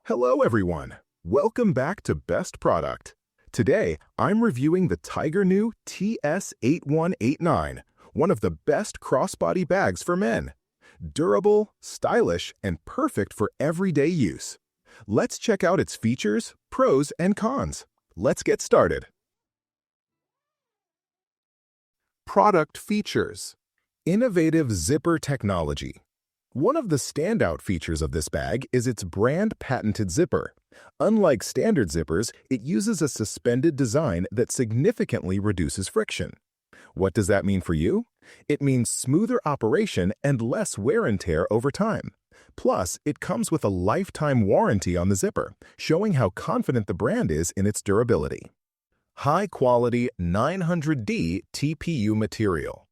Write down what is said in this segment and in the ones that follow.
Hello everyone! Welcome back to Best Product. Today, I'm reviewing the Tiger New TS8189, one of the best crossbody bags for men. Durable, stylish, and perfect for everyday use. Let's check out its features, pros, and cons. Let's get started. Product features. Innovative zipper technology. One of the standout features of this bag is its brand-patented zipper. Unlike standard zippers, it uses a suspended design that significantly reduces friction. What does that mean for you? It means smoother operation and less wear and tear over time. Plus, it comes with a lifetime warranty on the zipper, showing how confident the brand is in its durability. High-quality 900D TPU material.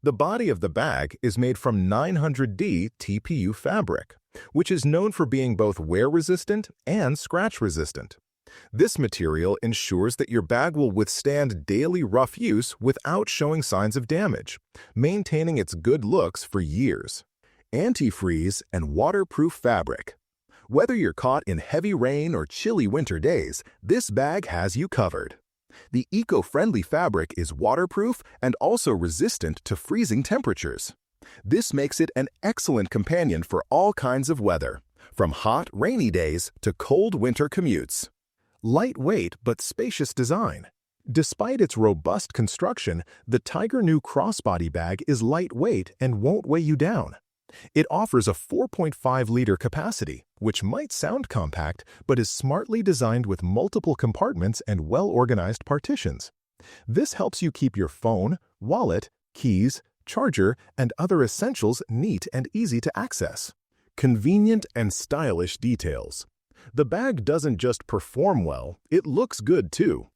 The body of the bag is made from 900D TPU fabric, which is known for being both wear-resistant and scratch-resistant. This material ensures that your bag will withstand daily rough use without showing signs of damage, maintaining its good looks for years. Anti-freeze and waterproof fabric. Whether you're caught in heavy rain or chilly winter days, this bag has you covered. The eco-friendly fabric is waterproof and also resistant to freezing temperatures. This makes it an excellent companion for all kinds of weather, from hot, rainy days to cold winter commutes. Lightweight but spacious design. Despite its robust construction, the Tiger New Crossbody bag is lightweight and won't weigh you down. It offers a 4.5-liter capacity, which might sound compact, but is smartly designed with multiple compartments and well-organized partitions. This helps you keep your phone, wallet, keys, charger, and other essentials neat and easy to access. Convenient and stylish details. The bag doesn't just perform well, it looks good too.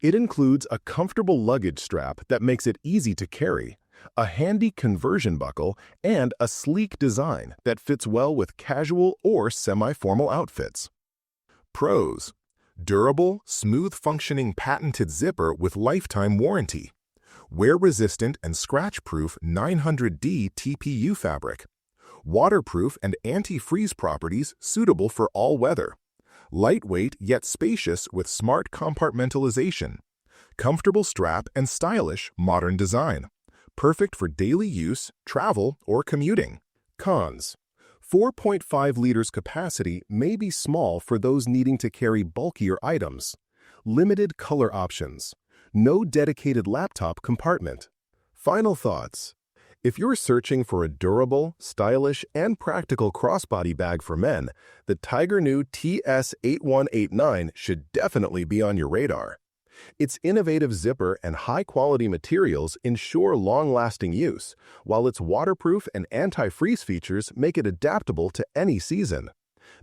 It includes a comfortable luggage strap that makes it easy to carry, a handy conversion buckle, and a sleek design that fits well with casual or semi-formal outfits. Pros. Durable, smooth-functioning patented zipper with lifetime warranty. Wear-resistant and scratch-proof 900D TPU fabric. Waterproof and anti-freeze properties suitable for all weather. Lightweight yet spacious with smart compartmentalization. Comfortable strap and stylish modern design. Perfect for daily use, travel, or commuting. Cons. 4.5 liters capacity may be small for those needing to carry bulkier items. Limited color options. No dedicated laptop compartment. Final thoughts. If you're searching for a durable, stylish, and practical crossbody bag for men, the Tiger New TS8189 should definitely be on your radar. Its innovative zipper and high-quality materials ensure long-lasting use, while its waterproof and anti-freeze features make it adaptable to any season.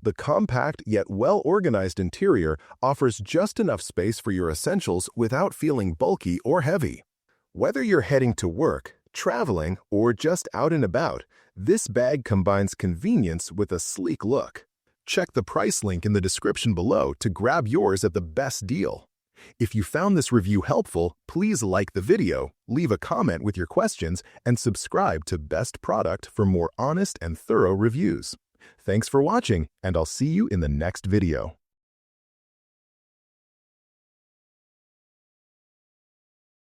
The compact yet well-organized interior offers just enough space for your essentials without feeling bulky or heavy. Whether you're heading to work, traveling, or just out and about, this bag combines convenience with a sleek look. Check the price link in the description below to grab yours at the best deal. If you found this review helpful, please like the video, leave a comment with your questions, and subscribe to Best Product for more honest and thorough reviews. Thanks for watching, and I'll see you in the next video.